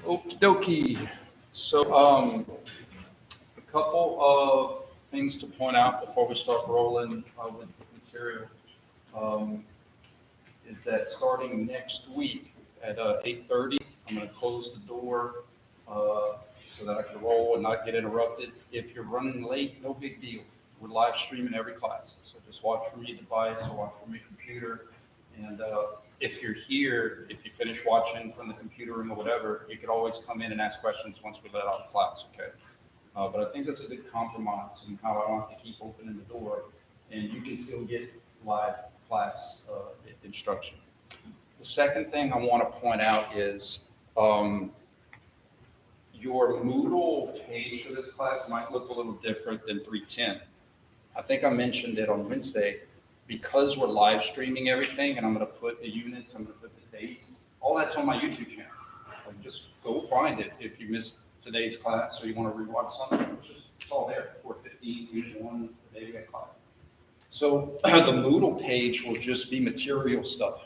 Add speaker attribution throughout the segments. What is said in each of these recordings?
Speaker 1: Okie dokie. So, a couple of things to point out before we start rolling with material um, is that starting next week at 8:30, I'm going to close the door so that I can roll and not get interrupted. If you're running late, no big deal. We're live streaming every class, so just watch from your device or watch from your computer. And if you're here, if you finish watching from the computer room or whatever, you could always come in and ask questions once we let out the class, okay? But I think that's a good compromise and how I don't have to keep opening the door, and you can still get live class instruction. The second thing I want to point out is your Moodle page for this class might look a little different than 310. I think I mentioned it on Wednesday. Because we're live streaming everything, and I'm going to put the units, I'm going to put the dates, all that's on my YouTube channel. So just go find it if you missed today's class or you want to rewatch something. It's all there. 4:15, unit 1, the day we got class. So the Moodle page will just be material stuff.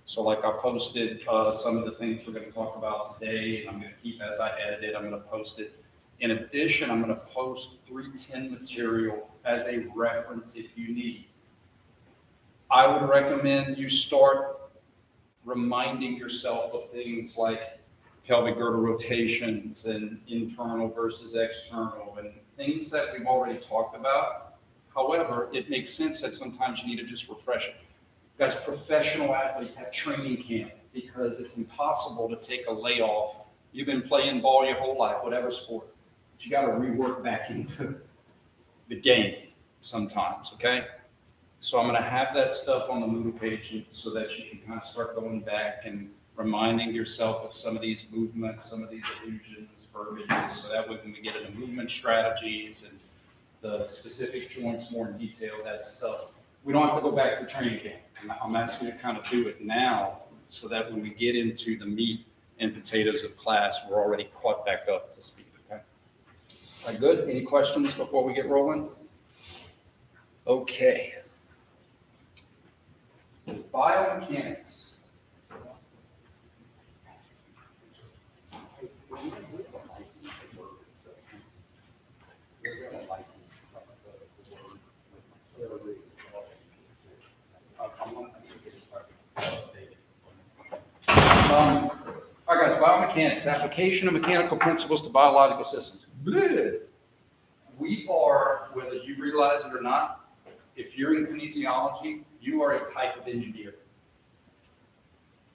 Speaker 1: So like I posted some of the things we're going to talk about today, and I'm going to keep as I edit it, I'm going to post it. In addition, I'm going to post 310 material as a reference if you need. I would recommend you start reminding yourself of things like pelvic girdle rotations and internal versus external and things that we've already talked about. However, it makes sense that sometimes you need to just refresh it. Guys, professional athletes have training camp because it's impossible to take a layoff. You've been playing ball your whole life, whatever sport. But you got to rework back into the game sometimes, okay? So I'm going to have that stuff on the Moodle page so that you can kind of start going back and reminding yourself of some of these movements, some of these illusions, verbiages, so that way when we get into movement strategies and the specific joints more in detail, that stuff, we don't have to go back to training camp. I'm asking you to kind of do it now so that when we get into the meat and potatoes of class, we're already caught back up to speed, okay? All right, good. Any questions before we get rolling? Okay. Biomechanics. All right, guys, biomechanics, application of mechanical principles to biological systems. Bleh. We are, whether you realize it or not, if you're in kinesiology, you are a type of engineer.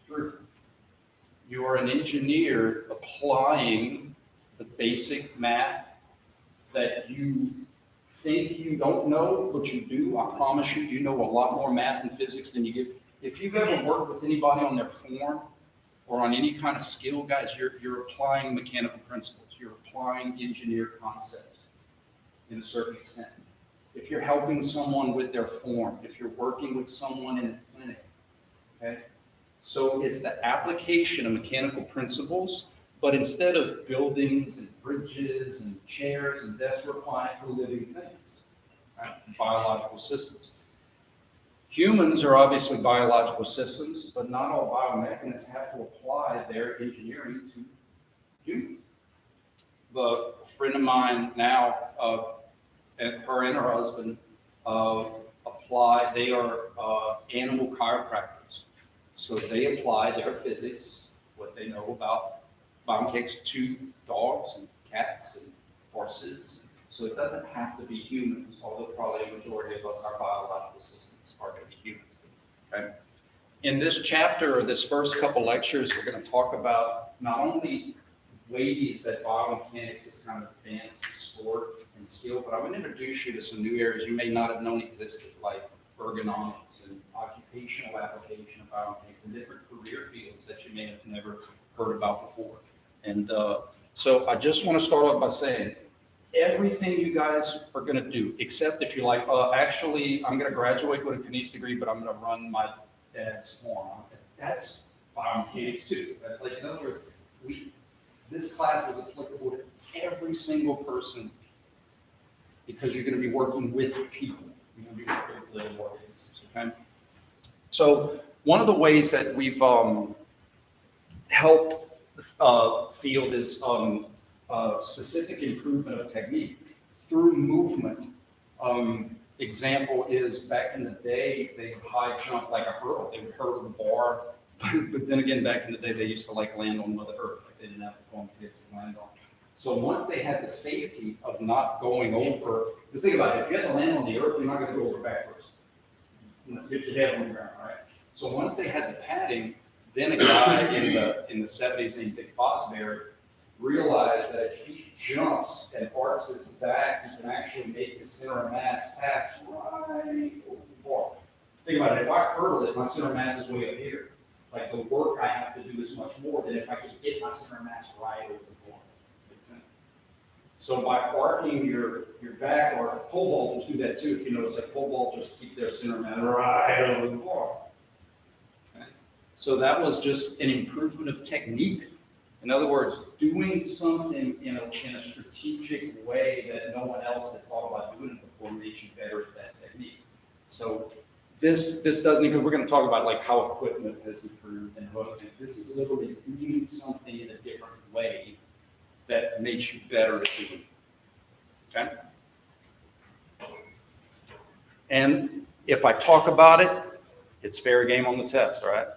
Speaker 1: True. You are an engineer applying the basic math that you think you don't know, but you do. I promise you, you know a lot more math and physics than you give. If you've ever worked with anybody on their form or on any kind of skill, guys, you're applying mechanical principles. You're applying engineer concepts in a certain extent. If you're helping someone with their form, if you're working with someone in a clinic, okay? So it's the application of mechanical principles, but instead of buildings and bridges and chairs and desks, we're applying to living things, right? Biological systems. Humans are obviously biological systems, but not all biomechanists have to apply their engineering to humans. A friend of mine now, and her and her husband apply, they are animal chiropractors. So they apply their physics, what they know about biomechanics, to dogs and cats and horses. So it doesn't have to be humans, although probably a majority of us, our biological systems are going to be humans. Okay? In this chapter, or this first couple lectures, we're going to talk about not only ways that biomechanics is kind of advanced sport and skill, but I'm going to introduce you to some new areas you may not have known existed, like ergonomics and occupational application of biomechanics and different career fields that you may have never heard about before. And so I just want to start off by saying, everything you guys are going to do, except if you're like, actually, I'm going to graduate with a KNES degree, but I'm going to run my dad's farm. That's biomechanics too. Like, in other words, this class is applicable to every single person because you're going to be working with people. You're going to be working with living organisms, okay? So one of the ways that we've helped field is specific improvement of technique through movement. Example is back in the day, they would high jump like a hurdle. They would hurdle the bar. But then again, back in the day, they used to like land on Mother Earth. Like they didn't have the foam pits to land on. So once they had the safety of not going over, because think about it, if you had to land on the earth, you're not going to go over backwards. You get your head on the ground, right? So once they had the padding, then a guy in the 70s named Dick Fosbury realized that if he jumps and arcs his back, he can actually make his center of mass pass right over the bar. Think about it, if I hurdle it, my center of mass is way up here. Like the work I have to do is much more than if I can get my center of mass right over the bar. Makes sense? So by arcing your back, or pole vaulters do that too. If you notice, like pole vaulters keep their center of mass right over the bar. Okay? So that was just an improvement of technique. In other words, doing something in a strategic way that no one else had thought about doing it before makes you better at that technique. So this doesn't even, we're going to talk about like how equipment has improved and other things. This is literally doing something in a different way that makes you better at doing it. Okay? And if I talk about it, it's fair game on the test, all right?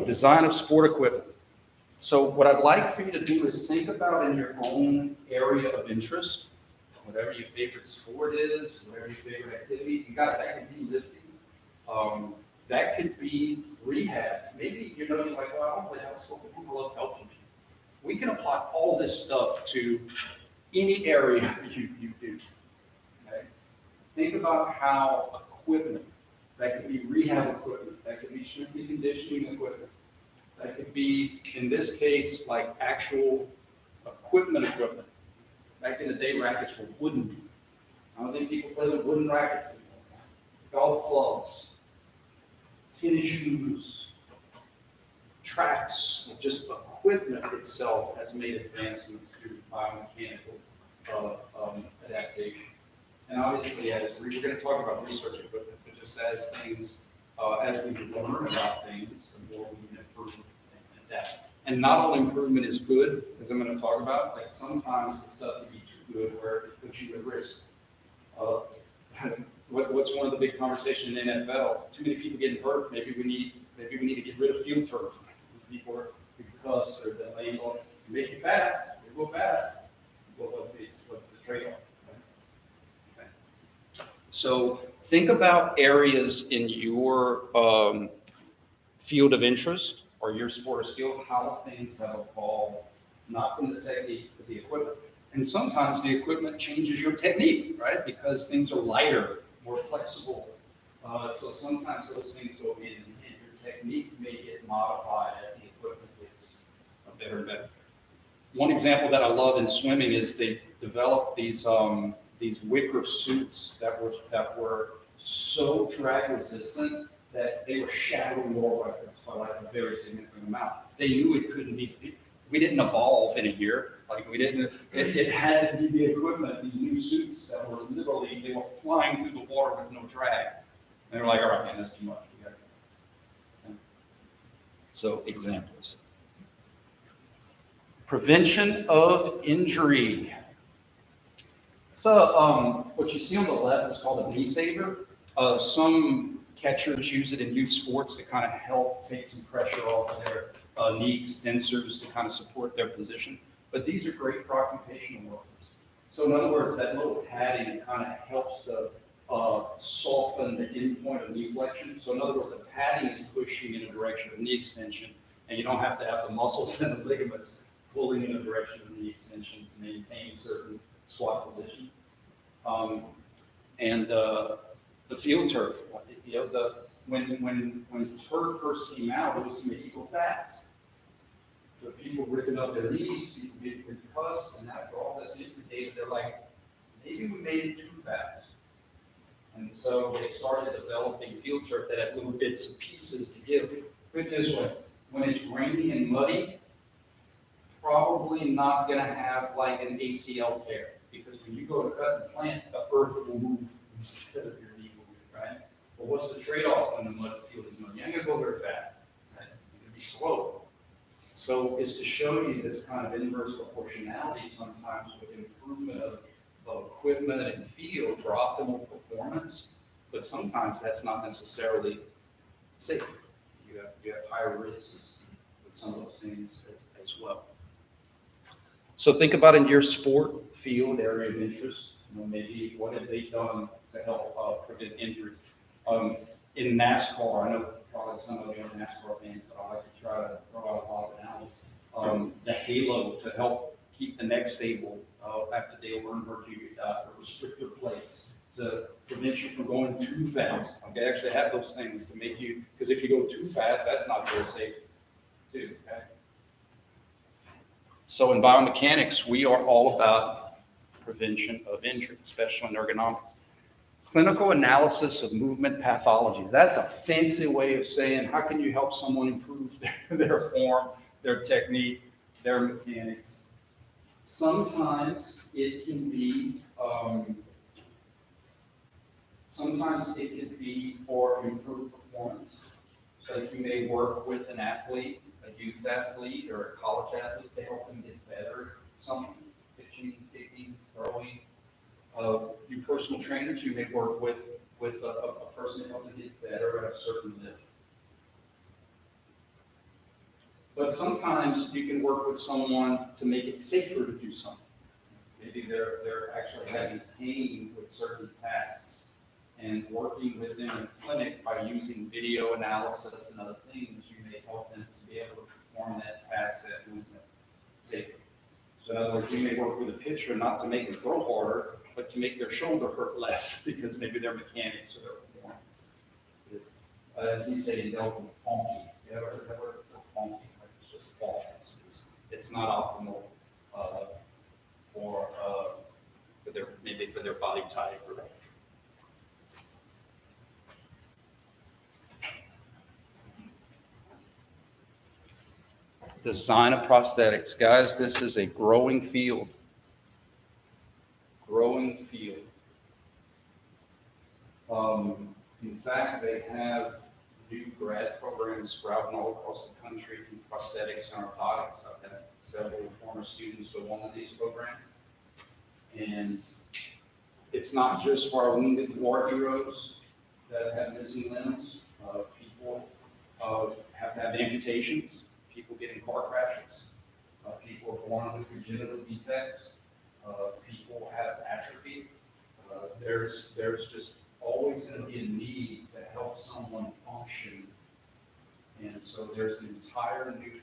Speaker 1: Design of sport equipment. So what I'd like for you to do is think about in your own area of interest, whatever your favorite sport is, whatever your favorite activity. You guys, that could be lifting. That could be rehab. Maybe you're like, well, I don't really have a sport, but people love helping me. We can apply all this stuff to any area you do. Okay? Think about how equipment, that could be rehab equipment, that could be strength and conditioning equipment. That could be, in this case, like actual equipment. Back in the day, rackets were wooden. I don't think people play with wooden rackets anymore. Golf clubs, tennis shoes, tracks, just equipment itself has made advancements through biomechanical adaptation. And obviously, as we're going to talk about research equipment, but just as things, as we learn about things, the more we can improve and adapt. And not all improvement is good, as I'm going to talk about. Like sometimes the stuff can be too good where it puts you at risk. What's one of the big conversations in the NFL? Too many people getting hurt. Maybe we need to get rid of field turf. People are because or the lane on make you fast. You go fast. What's the trade-off? Okay. So think about areas in your field of interest or your sport or skill, how things have evolved, not from the technique, but the equipment. And sometimes the equipment changes your technique, right? Because things are lighter, more flexible. So sometimes those things go in and your technique may get modified as the equipment gets better and better. One example that I love in swimming is they developed these wicker suits that were so drag resistant that they were shattering world records by like a very significant amount. They knew it couldn't be. We didn't evolve in a year. Like we didn't. It had to be the equipment. These new suits that were literally they were flying through the water with no drag. And they were like, all right, man, that's too much. We gotta go. So examples. Prevention of injury. So what you see on the left is called a knee saver. Some catchers use it in youth sports to kind of help take some pressure off their knee extensors to kind of support their position. But these are great for occupational workers. So in other words, that little padding kind of helps to soften the end point of knee flexion. So in other words, the padding is pushing in the direction of knee extension, and you don't have to have the muscles and the ligaments pulling in the direction of knee extension to maintain a certain squat position. And the field turf, you know, when turf first came out, it was to make you go fast. So people ripping up their knees, people getting concussed, and after all this injury data, they're like, maybe we made it too fast. And so they started developing field turf that had little bits and pieces to give. Put it this way, when it's rainy and muddy, probably not going to have like an ACL tear, because when you go to cut and plant, the earth will move instead of your knee moving, right? But what's the trade-off when the mud field is muddy? You're not going to go very fast, right? You're going to be slow. So it's to show you this kind of inverse proportionality sometimes with improvement of equipment and field for optimal performance, but sometimes that's not necessarily safe. You have higher risks with some of those things as well. So think about in your sport field area of interest, maybe what have they done to help prevent injuries? In NASCAR, I know probably some of you are NASCAR fans, but I like to try to throw out a lot of analogies. The halo to help keep the neck stable after Dale Earnhardt Jr. died, or restrictor plates to prevent you from going too fast. They actually have those things to make you, because if you go too fast, that's not very safe too. Okay? So in biomechanics, we are all about prevention of injury, especially in ergonomics. Clinical analysis of movement pathologies. That's a fancy way of saying how can you help someone improve their form, their technique, their mechanics. Sometimes it can be for improved performance. So you may work with an athlete, a youth athlete, or a college athlete to help them get better. Something, pitching, kicking, throwing. You personal trainers, you may work with a person helping get better at a certain level. But sometimes you can work with someone to make it safer to do something. Maybe they're actually having pain with certain tasks, and working with them in a clinic by using video analysis and other things, you may help them to be able to perform that task, that movement safely. So in other words, you may work with a pitcher not to make them throw harder, but to make their shoulder hurt less because maybe their mechanics or their performance is, as we say in Delta, funky. You ever heard funky? Like it's just false. It's not optimal for their body type or. Design of prosthetics. Guys, this is a growing field. Growing field. In fact, they have new grad programs sprouting all across the country in prosthetics and orthotics. I've had several former students go on these programs. And it's not just for our wounded war heroes that have missing limbs. People have to have amputations. People get in car crashes. People are born with congenital defects. People have atrophy. There's just always going to be a need to help someone function. And so there's an entire new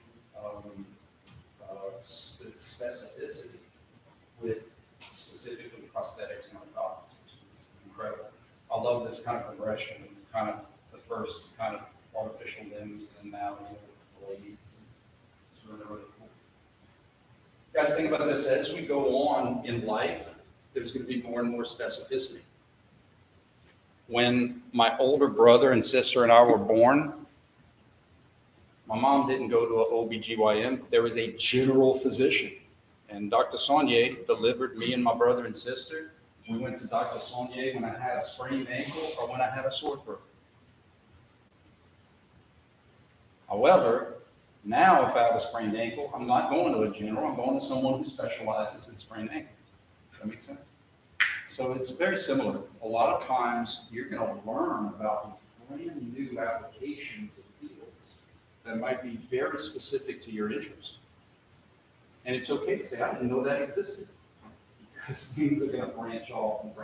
Speaker 1: specificity with specifically prosthetics and orthotics, which is incredible. I love this kind of progression, kind of the first kind of artificial limbs and now the blades. It's really, really cool. Guys, think about this. As we go on in life, there's going to be more and more specificity. When my older brother and sister and I were born, my mom didn't go to an OBGYN. There was a general physician. And Dr. Saunier delivered me and my brother and sister. We went to Dr. Saunier when I had a sprained ankle or when I had a sore throat. However, now if I have a sprained ankle, I'm not going to a general. I'm going to someone who specializes in sprained ankles. Does that make sense? So it's very similar. A lot of times you're going to learn about brand new applications of fields that might be very specific to your interest. And it's okay to say, I didn't know that existed. Because things are going to branch off and be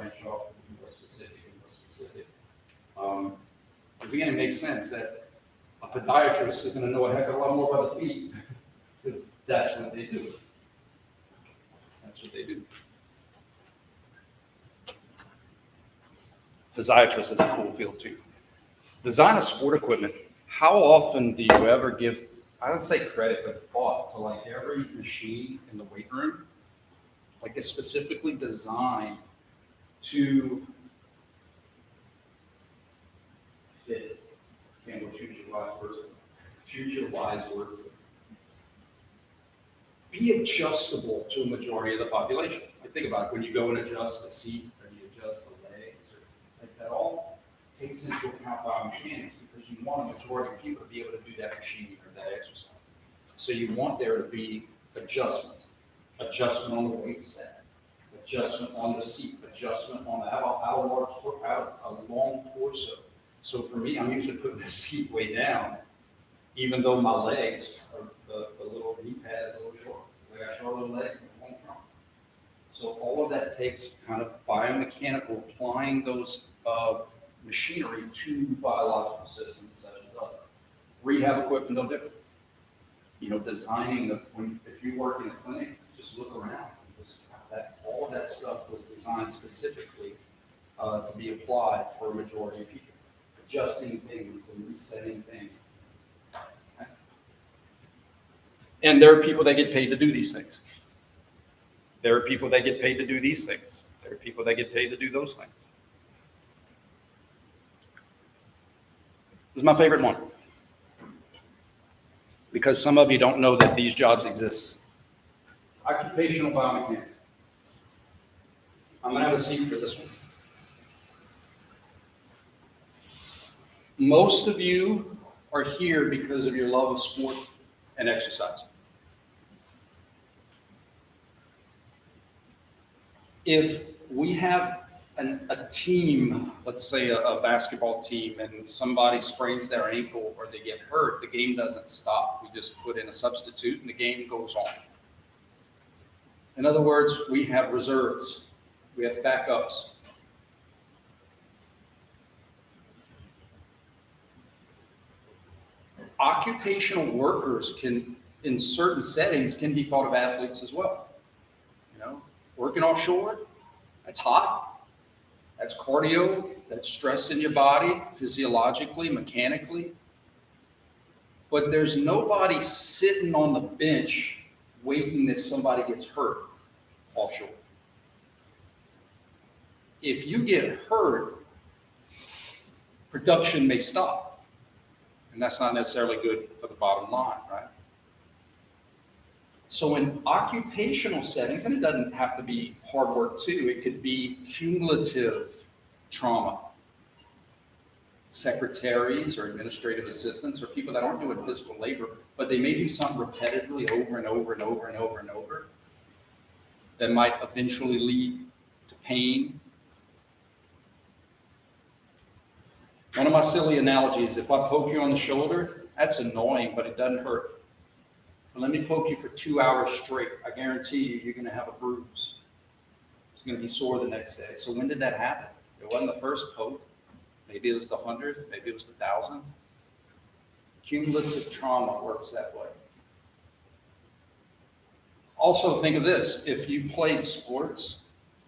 Speaker 1: more specific and more specific. Because again, it makes sense that a podiatrist is going to know a heck of a lot more about the feet. Because that's what they do. That's what they do. Physiatrist is a cool field too. Design of sport equipment. How often do you ever give, I would say credit, but thought to like every machine in the weight room? Like it's specifically designed to fit. Can't go choose your wise words. Choose your wise words. Be adjustable to a majority of the population. Like think about it, when you go and adjust the seat or you adjust the legs, or like that all takes into account biomechanics because you want a majority of people to be able to do that machine or that exercise. So you want there to be adjustments. Adjustment on the weight set, adjustment on the seat, adjustment on how a long torso. So for me, I'm usually putting the seat way down, even though my legs, the little knee pad is a little short. I got short little legs and a long trunk. So all of that takes kind of biomechanical, applying those machinery to biological systems such as us. Rehab equipment, no different. You know, designing if you work in a clinic, just look around. All of that stuff was designed specifically to be applied for a majority of people, adjusting things and resetting things. Okay? And there are people that get paid to do these things. There are people that get paid to do these things. There are people that get paid to do those things. This is my favorite one, because some of you don't know that these jobs exist. Occupational biomechanics. I'm going to have a seat for this one. Most of you are here because of your love of sport and exercise. If we have a team, let's say a basketball team, and somebody sprains their ankle or they get hurt, the game doesn't stop. We just put in a substitute and the game goes on. In other words, we have reserves. We have backups. Occupational workers can, in certain settings, can be thought of athletes as well. You know, working offshore, that's hot. That's cardio. That's stress in your body, physiologically, mechanically. But there's nobody sitting on the bench waiting if somebody gets hurt offshore. If you get hurt, production may stop. And that's not necessarily good for the bottom line, right? So in occupational settings, and it doesn't have to be hard work too, it could be cumulative trauma. Secretaries or administrative assistants or people that aren't doing physical labor, but they may do something repetitively over and over and over and over and over that might eventually lead to pain. One of my silly analogies, if I poke you on the shoulder, that's annoying, but it doesn't hurt. But let me poke you for 2 hours straight. I guarantee you, you're going to have a bruise. It's going to be sore the next day. So when did that happen? It wasn't the first poke. Maybe it was the 100th. Maybe it was the 1000th. Cumulative trauma works that way. Also, think of this. If you played sports,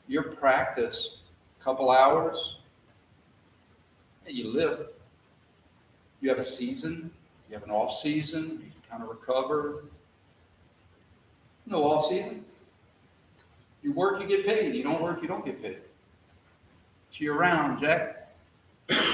Speaker 1: your practice, a couple hours, you lift. You have a season. You have an off season. You can kind of recover. No off season. You work, you get paid. You don't work, you don't get paid. It's year round, Jack.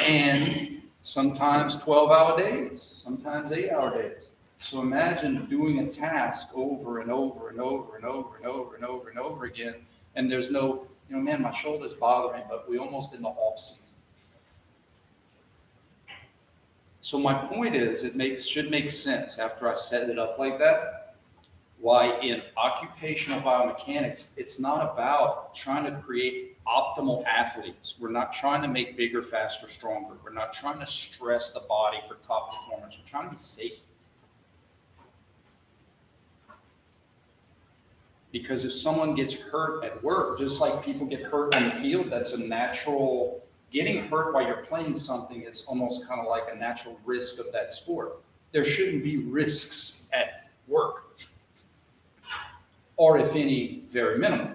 Speaker 1: And sometimes 12-hour days, sometimes 8-hour days. So imagine doing a task over and over and over and over and over and over and over again, and there's no, man, my shoulder's bothering me, but we're almost in the off season. So my point is, should make sense after I set it up like that, why in occupational biomechanics, it's not about trying to create optimal athletes. We're not trying to make bigger, faster, stronger. We're not trying to stress the body for top performance. We're trying to be safe. Because if someone gets hurt at work, just like people get hurt on the field, that's a natural. Getting hurt while you're playing something is almost kind of like a natural risk of that sport. There shouldn't be risks at work, or if any, very minimal.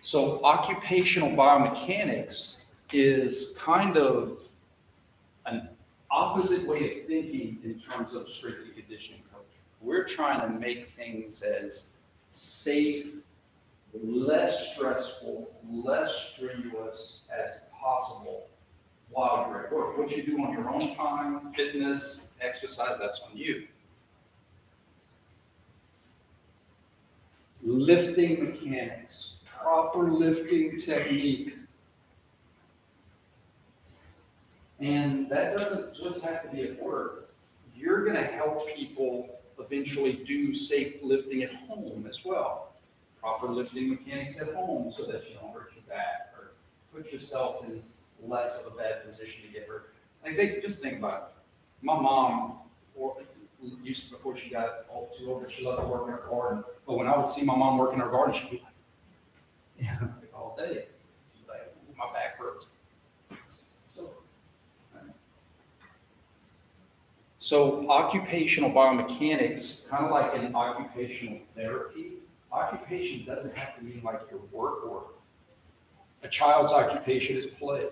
Speaker 1: So occupational biomechanics is kind of an opposite way of thinking in terms of strength and conditioning coach. We're trying to make things as safe, less stressful, less strenuous as possible while you're at work. What you do on your own time, fitness, exercise, that's on you. Lifting mechanics, proper lifting technique. And that doesn't just have to be at work. you're going to help people eventually do safe lifting at home as well. Proper lifting mechanics at home so that you don't hurt your back or put yourself in less of a bad position to get hurt. Like just think about it. My mom used to, before she got all too old, she loved to work in her garden. But when I would see my mom work in her garden, she'd be like, yeah, like all day. She'd be like, my back hurts. So occupational biomechanics, kind of like in occupational therapy, occupation doesn't have to mean like your work. A child's occupation is play.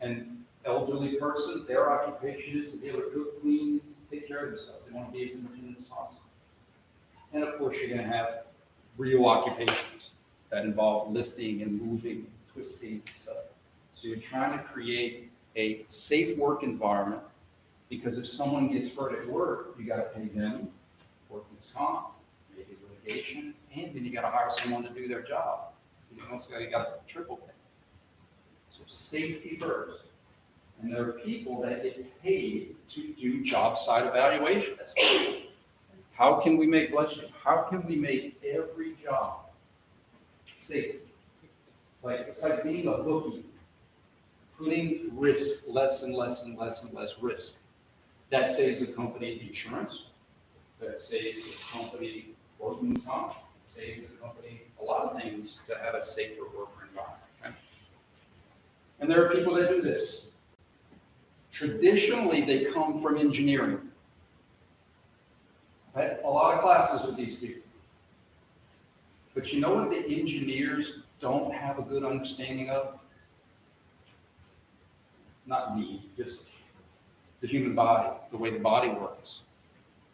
Speaker 1: An elderly person, their occupation is to be able to cook, clean, take care of themselves. They want to be as independent as possible. And of course, you're going to have real occupations that involve lifting and moving, twisting, and stuff. So you're trying to create a safe work environment, because if someone gets hurt at work, you got to pay them workers' comp, maybe litigation, and then you got to hire someone to do their job. So you got a triple pay. So safety first. And there are people that get paid to do job site evaluations. How can we make How can we make every job safe? It's like being a bookie, putting risk less and less and less and less risk. That saves a company insurance. That saves a company workman's comp. Saves a company a lot of things to have a safer work environment. Okay? And there are people that do this. Traditionally, they come from engineering. I've had a lot of classes with these people. But you know what the engineers don't have a good understanding of? Not me, just the human body, the way the body works.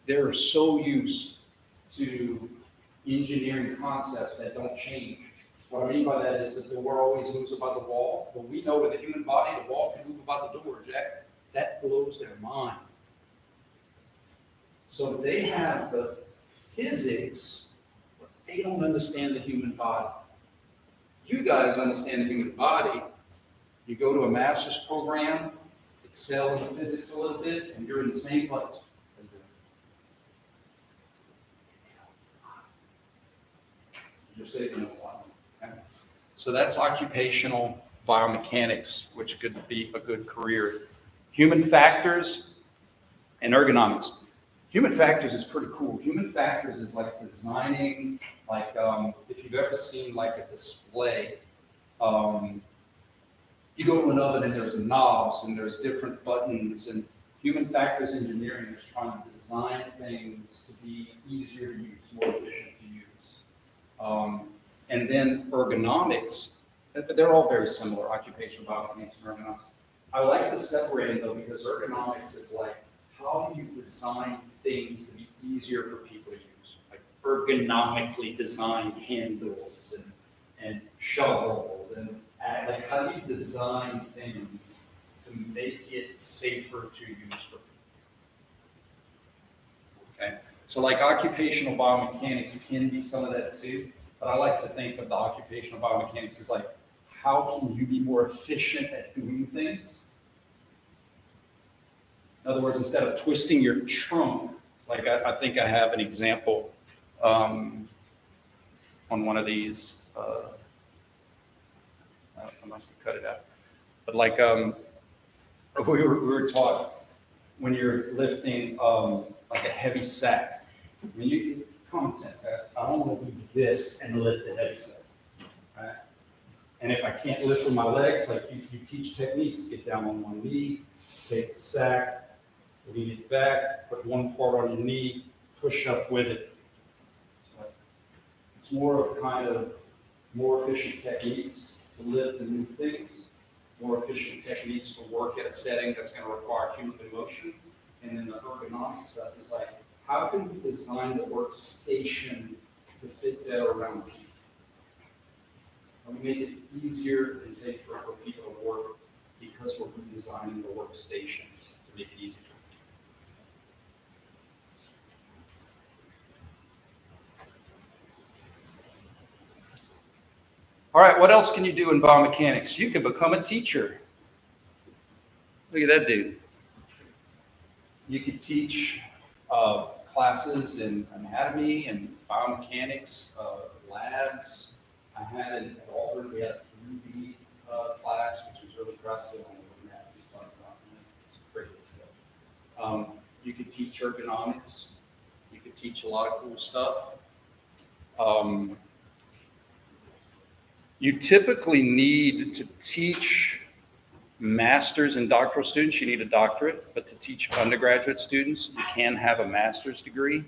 Speaker 1: They're so used to engineering concepts that don't change. What I mean by that is that the door always moves about the wall. But we know with the human body, the wall can move about the door, Jack. That blows their mind. So they have the physics, but they don't understand the human body. You guys understand the human body. You go to a master's program, excel in the physics a little bit, and you're in the same place as them. You're saving a lot. Okay? So that's occupational biomechanics, which could be a good career. Human factors and ergonomics. Human factors is pretty cool. Human factors is like designing, like if you've ever seen like a display, you go to an oven and there's knobs and there's different buttons, and human factors engineering is trying to design things to be easier to use, more efficient to use. And then ergonomics, they're all very similar, occupational biomechanics and ergonomics. I like to separate them though, because ergonomics is like, how do you design things to be easier for people to use? Like ergonomically designed handles and shovels, and like how do you design things to make it safer to use for people? Okay, so like occupational biomechanics can be some of that too, but I like to think of the occupational biomechanics as like, how can you be more efficient at doing things? In other words, instead of twisting your trunk, like I think I have an example on one of these. I must have cut it out. But like we were taught when you're lifting like a heavy sack. I mean, common sense, guys. I don't want to do this and lift a heavy sack. Right? And if I can't lift with my legs, like you teach techniques, get down on one knee, take the sack, lean it back, put one part on your knee, push up with it. So it's more of kind of more efficient techniques to lift and move things, more efficient techniques to work at a setting that's going to require cumulative motion. And then the ergonomic stuff is like, how can we design the workstation to fit better around people? How we make it easier and safer for people to work because we're redesigning the workstation to make it easier. All right, what else can you do in biomechanics? You can become a teacher. Look at that dude. You could teach classes in anatomy and biomechanics, labs. I had at Auburn, we had a 3D class, which was really impressive. On the math, it's crazy stuff. You could teach ergonomics. You could teach a lot of cool stuff. You typically need to teach master's and doctoral students, you need a doctorate, but to teach undergraduate students, you can have a master's degree.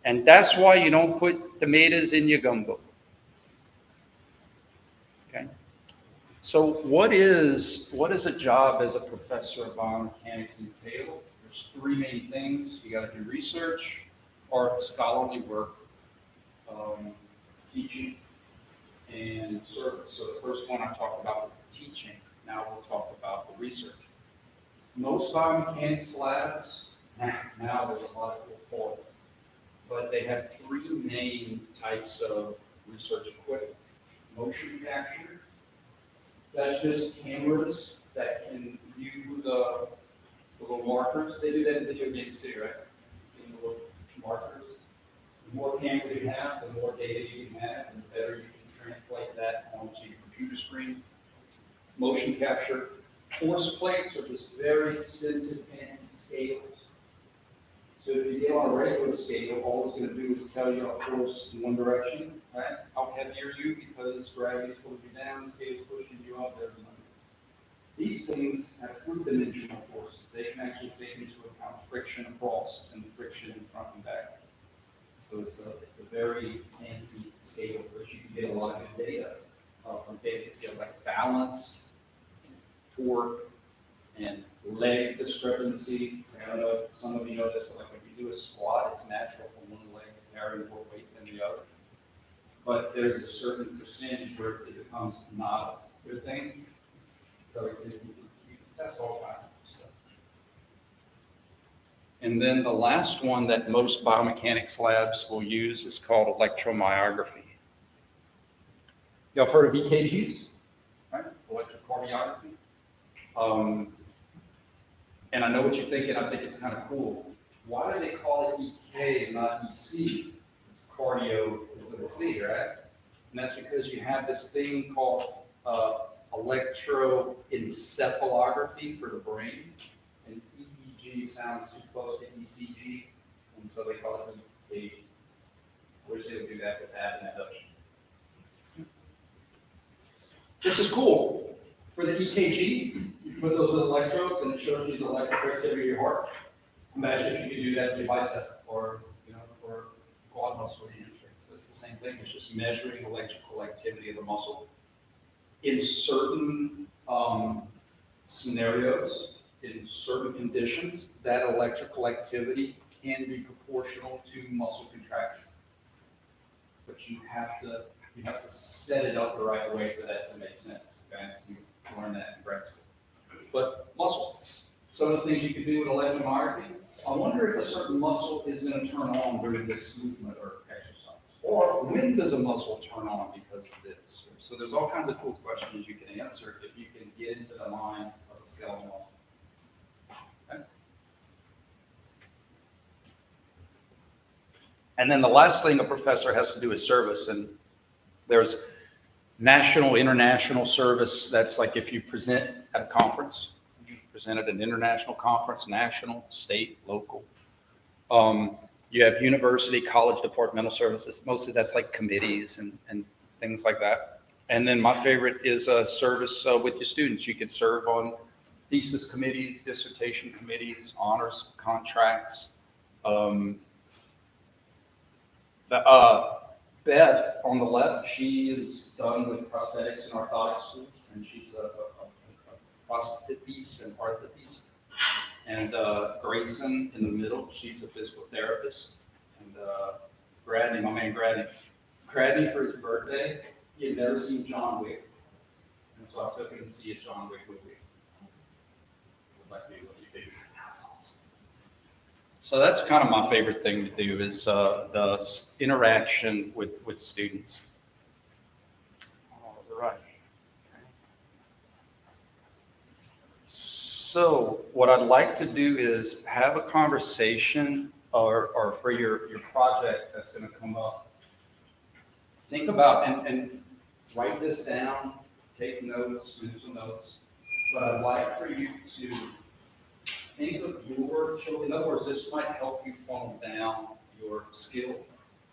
Speaker 1: And that's why you don't put tomatoes in your gumbo. Okay? So what is a job as a professor of biomechanics entail? There's three main things. You got to do research, art, scholarly work, teaching, and service. So the first one I talked about was teaching. Now we'll talk about the research. Most biomechanics labs, now there's a lot of people for it, but they have three main types of research equipment. Motion capture, that's just cameras that can view the little markers. They do that in video games too, right? See the little markers. The more cameras you have, the more data you can have, and the better you can translate that onto your computer screen. Motion capture. Force plates are just very expensive, fancy scales. So if you get on a regular scale, all it's going to do is tell you a force in one direction, right? How heavy are you? Because gravity's pulling you down, the scale's pushing you up, there's nothing. These things have three-dimensional forces. They can actually take into account friction across and friction in front and back. So it's a very fancy scale, which you can get a lot of good data from fancy scales like balance, torque, and leg discrepancy. I don't know if some of you know this, but like when you do a squat, it's natural for one leg to carry more weight than the other. But there's a certain percentage where it becomes not a good thing. So you can test all kinds of stuff. And then the last one that most biomechanics labs will use is called electromyography. Y'all have heard of EKGs, right? Electrocardiography. And I know what you're thinking. I think it's kind of cool. Why do they call it EK and not EC? It's cardio is with a C, right? And that's because you have this thing called electroencephalography for the brain. And EEG sounds too close to ECG, and so they call it EKG. I wish they would do that with that in induction. This is cool. For the EKG, you put those electrodes and it shows you the electrical activity of your heart. Imagine if you could do that with your bicep or or quad muscle or your hamstring. So it's the same thing. It's just measuring electrical activity of the muscle. In certain scenarios, in certain conditions, that electrical activity can be proportional to muscle contraction. But you have to set it up the right way for that to make sense. Okay? You learn that in grad school. But muscle. Some of the things you can do with electromyography. I wonder if a certain muscle is going to turn on during this movement or exercise. Or when does a muscle turn on because of this? So there's all kinds of cool questions you can answer if you can get into the mind of a skeletal muscle. Okay? And then the last thing a professor has to do is service. And there's national, international service. That's like if you present at a conference, you present at an international conference, national, state, local. You have university, college, departmental services. Mostly that's like committees and things like that. And then my favorite is service with your students. You can serve on thesis committees, dissertation committees, honors contracts. Beth on the left, she is done with prosthetics and orthotics schools, and she's a prosthetist and orthotist. And Grayson in the middle, she's a physical therapist. And Gradney, my man Gradney for his birthday, he had never seen John Wick. And so I took him to see a John Wick movie. It was like these biggest houses. So that's kind of my favorite thing to do is the interaction with students. All right. So what I'd like to do is have a conversation or for your project that's going to come up, think about and write this down, take notes, mental notes. But I'd like for you to think of your children. In other words, this might help you funnel down your skill.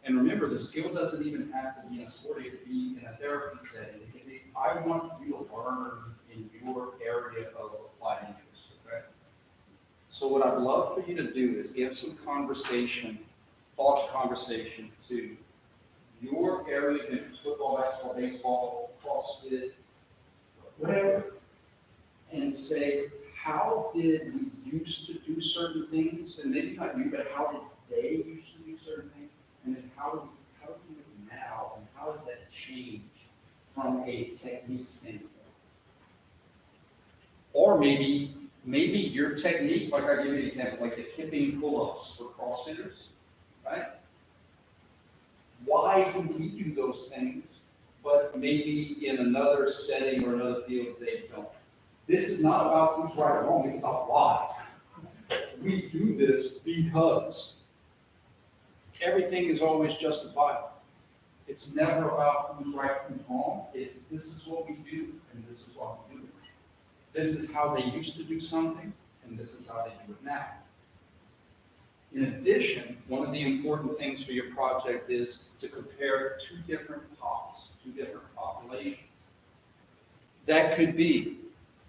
Speaker 1: And remember, the skill doesn't even have to be in a sport. It could be in a therapy setting. It could be, I want you to learn in your area of applied interest, okay? So what I'd love for you to do is give some conversation, thought conversation to your area of interest, football, basketball, baseball, CrossFit, whatever, and say, how did we used to do certain things? And maybe not you, but how did they used to do certain things? And then how do we do it now? And how does that change from a technique standpoint? Or maybe your technique, like I give you an example, like the kipping pull-ups for CrossFitters, right? Why do we do those things, but maybe in another setting or another field they don't? This is not about who's right or wrong, it's about why. We do this because everything is always justifiable. It's never about who's right, who's wrong. It's this is what we do, and this is what we do. This is how they used to do something, and this is how they do it now. In addition, one of the important things for your project is to compare two different populations. That could be,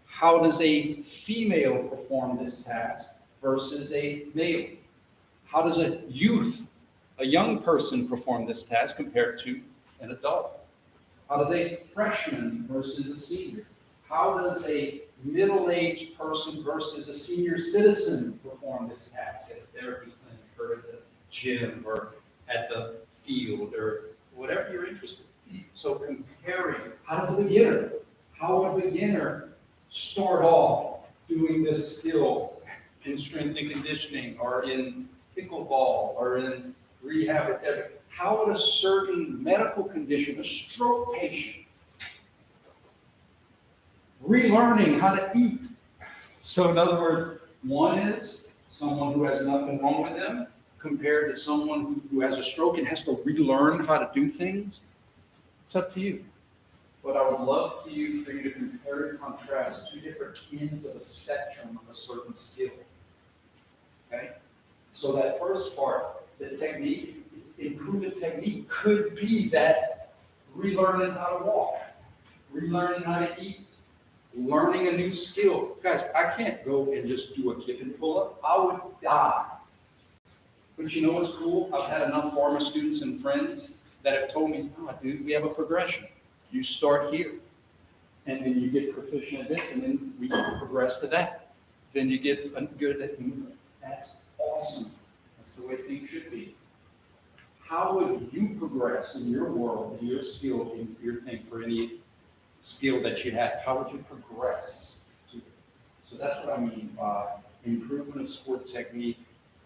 Speaker 1: how does a female perform this task versus a male? How does a young person perform this task compared to an adult? How does a freshman versus a senior? How does a middle-aged person versus a senior citizen perform this task at a therapy clinic or at the gym or at the field or whatever you're interested in? So comparing, how does how would a beginner start off doing this skill in strength and conditioning or in pickleball or in rehab? How would a certain medical condition, a stroke patient, relearning how to eat? So in other words, one is someone who has nothing wrong with them compared to someone who has a stroke and has to relearn how to do things. It's up to you. But I would love for you to compare and contrast two different ends of a spectrum of a certain skill. Okay? So that first part, the technique, improving technique could be that relearning how to walk, relearning how to eat, learning a new skill. Guys, I can't go and just do a kip and pull up. I would die. But you know what's cool? I've had enough pharma students and friends that have told me, oh, dude, we have a progression. You start here, and then you get proficient at this, and then we progress to that. Then you get good at that. That's awesome. That's the way things should be. How would you progress in your world, in your skill, in your thing, for any skill that you have? How would you progress to it? So that's what I mean by improvement of sport technique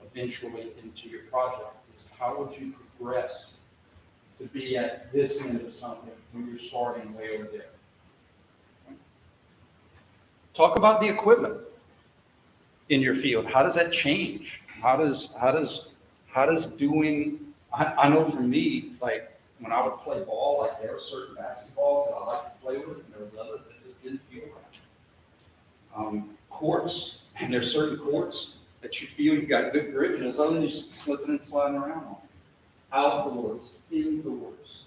Speaker 1: eventually into your project, is how would you progress to be at this end of something when you're starting way over there? Talk about the equipment in your field. How does that change? How does doing, I know for me, like when I would play ball, like there were certain basketballs that I liked to play with, and there was others that just didn't feel right. Courts, and there's certain courts that you feel you got good grip, and there's others you're slipping and sliding around on. Outdoors, indoors,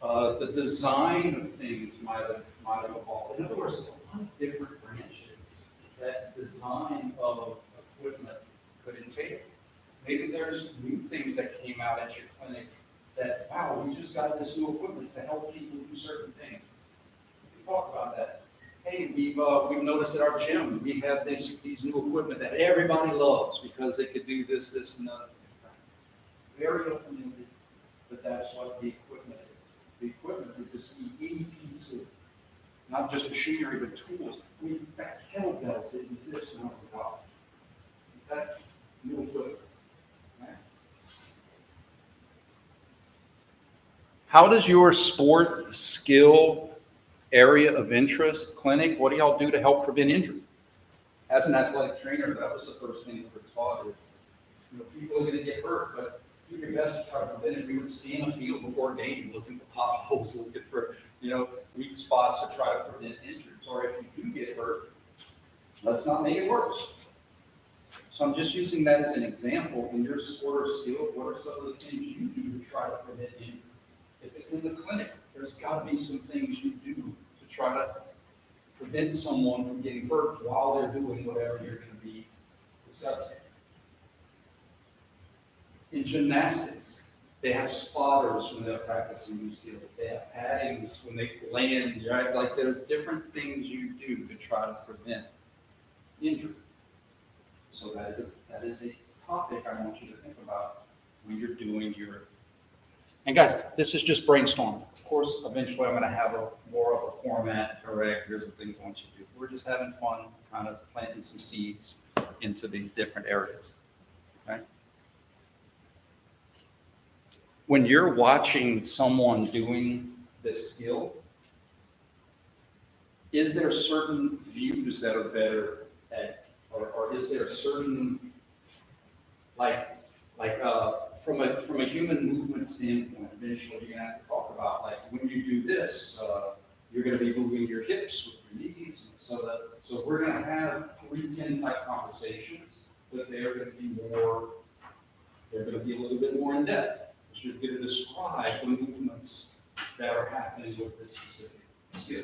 Speaker 1: the design of things might have evolved. In other words, there's a lot of different branches that design of equipment could entail. Maybe there's new things that came out at your clinic that, wow, we just got this new equipment to help people do certain things. We can talk about that. Hey, we've noticed at our gym, we have these new equipment that everybody loves because they could do this, and that. Very open-ended, but that's what the equipment is. The equipment would just be any piece of, not just machinery, but tools. That's kettlebells that exist when I was a child. That's new equipment. Right? How does your sport skill area of interest clinic, what do y'all do to help prevent injury? As an athletic trainer, that was the first thing that we're taught is, people are gonna get hurt, but do your best to try to prevent it. We would scan a field before a game, looking for potholes, looking for, weak spots to try to prevent injuries. Or if you do get hurt, let's not make it worse. So I'm just using that as an example. In your sport or skill, what are some of the things you do to try to prevent injury? If it's in the clinic, there's got to be some things you do to try to prevent someone from getting hurt while they're doing whatever you're going to be discussing. In gymnastics, they have spotters when they're practicing new skills. They have paddings when they land, right? Like there's different things you do to try to prevent injury. So that is a topic I want you to think about when you're doing your. And guys, this is just brainstorming. Of course, eventually I'm going to have more of a format. Correct. Here's the things I want you to do. We're just having fun, kind of planting some seeds into these different areas. Okay. When you're watching someone doing this skill, is there certain views that are better at, or is there certain, from a human movement standpoint, eventually you're gonna have to talk about, like, when you do this, you're gonna be moving your hips with your knees, so we're gonna have 310 type conversations, but they're gonna be a little bit more in depth. You're going to describe the movements that are happening with this specific skill.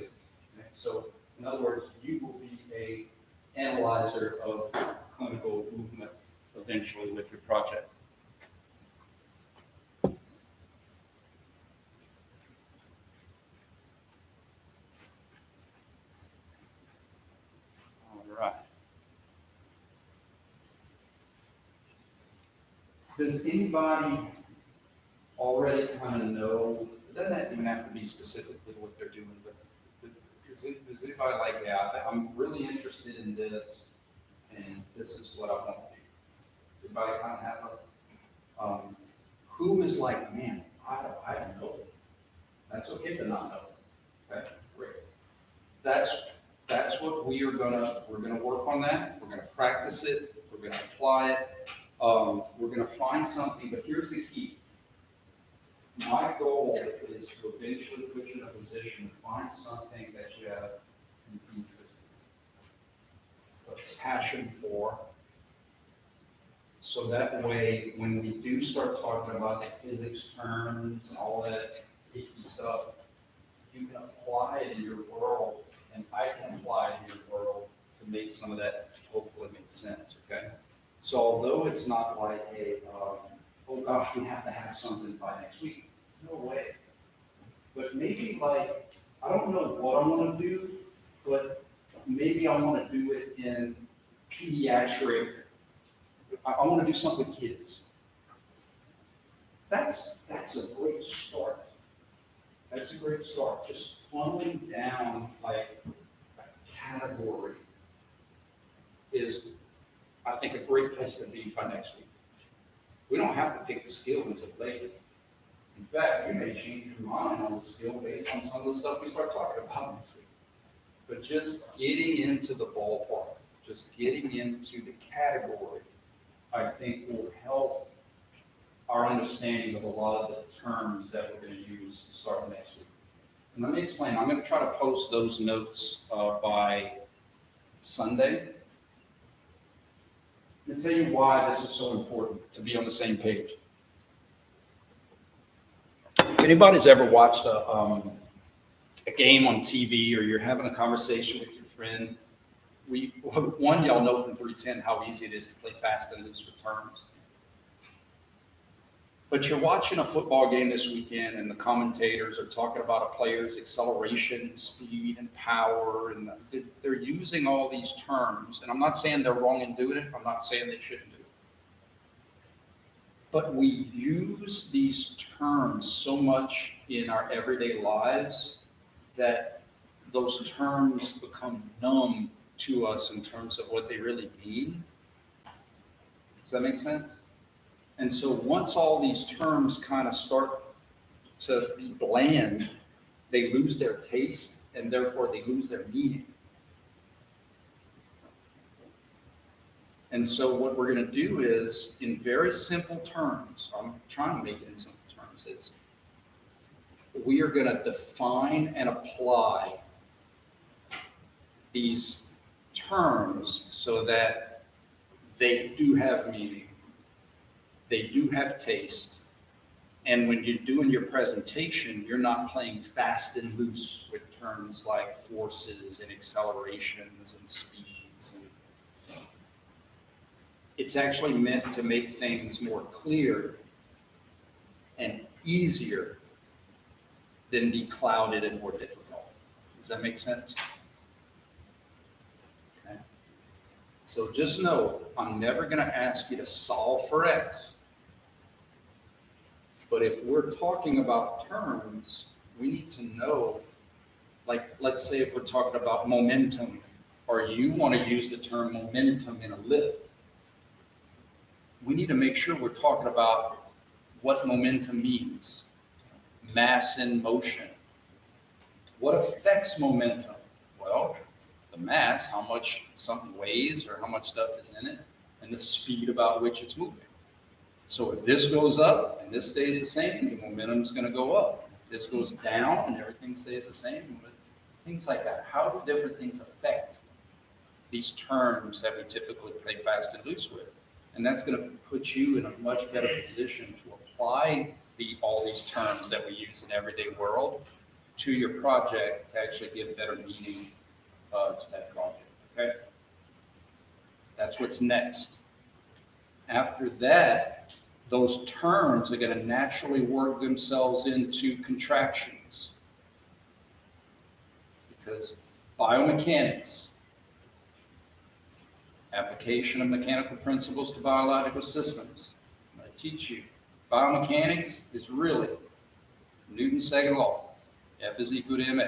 Speaker 1: Okay? So, in other words, you will be an analyzer of clinical movement eventually with your project. All right. Does anybody already kind of know, it doesn't even have to be specifically what they're doing, but does anybody like, yeah, I'm really interested in this, and this is what I want to do? Everybody kind of have who is like, man, I don't know. That's okay to not know. Okay, great. That's what we're gonna work on that. We're gonna practice it. We're gonna apply it. We're gonna find something, but here's the key. My goal is to eventually put you in a position to find something that you have an interest in, a passion for, so that way, when we do start talking about the physics terms and all that icky stuff, you can apply it in your world, and I can apply it in your world to make some of that hopefully make sense, okay? So although it's not like oh gosh, we have to have something by next week. No way. But maybe I don't know what I want to do, but maybe I want to do it in pediatric. I want to do something with kids. That's a great start. That's a great start. Just funneling down a category is, I think, a great place to be by next week. We don't have to pick the skill until later. In fact, you may change your mind on the skill based on some of the stuff we start talking about next week. But just getting into the ballpark, just getting into the category, I think will help our understanding of a lot of the terms that we're going to use starting next week. And let me explain. I'm going to try to post those notes by Sunday. Let me tell you why this is so important to be on the same page. If anybody's ever watched a game on TV, or you're having a conversation with your friend, y'all know from 310 how easy it is to play fast and loose with terms. But you're watching a football game this weekend, and the commentators are talking about a player's acceleration, speed, and power, and they're using all these terms. And I'm not saying they're wrong in doing it. I'm not saying they shouldn't do it. But we use these terms so much in our everyday lives that those terms become numb to us in terms of what they really mean. Does that make sense? And so once all these terms kind of start to be bland, they lose their taste, and therefore they lose their meaning. And so what we're going to do is, in very simple terms, I'm trying to make it in simple terms, is we are going to define and apply these terms so that they do have meaning, they do have taste, and when you're doing your presentation, you're not playing fast and loose with terms like forces and accelerations and speeds. And it's actually meant to make things more clear and easier than be clouded and more difficult. Does that make sense? Okay. So just know, I'm never going to ask you to solve for X. But if we're talking about terms, we need to know, like, let's say if we're talking about momentum, or you want to use the term momentum in a lift, we need to make sure we're talking about what momentum means. Mass in motion. What affects momentum? Well, the mass, how much something weighs or how much stuff is in it, and the speed about which it's moving. So if this goes up and this stays the same, the momentum is going to go up. If this goes down and everything stays the same, things like that. How do different things affect these terms that we typically play fast and loose with? And that's going to put you in a much better position to apply all these terms that we use in everyday world to your project to actually give better meaning to that project. Okay? That's what's next. After that, those terms are going to naturally work themselves into contractions. Because biomechanics, application of mechanical principles to biological systems. I'm going to teach you. Biomechanics is really Newton's second law. F is equal to ma.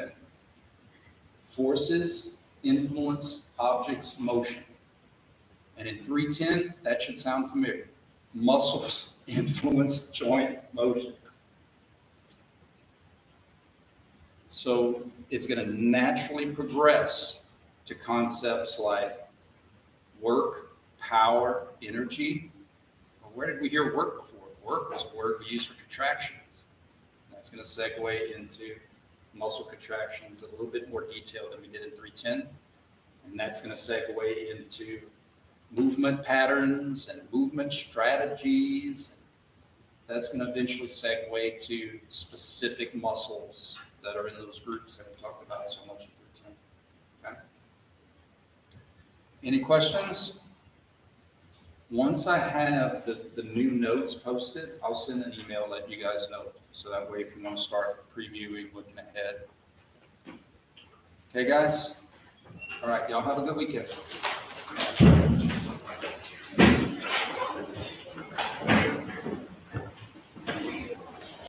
Speaker 1: Forces influence objects' motion. And in 310, that should sound familiar. Muscles influence joint motion. So it's going to naturally progress to concepts like work, power, energy. Well, where did we hear work before? Work was a word we used for contractions. That's going to segue into muscle contractions a little bit more detail than we did in 310. And that's going to segue into movement patterns and movement strategies. That's going to eventually segue to specific muscles that are in those groups that we talked about so much in 310. Okay? Any questions? Once I have the new notes posted, I'll send an email letting you guys know. So that way, if you want to start previewing, looking ahead. Okay, guys? All right, y'all have a good weekend.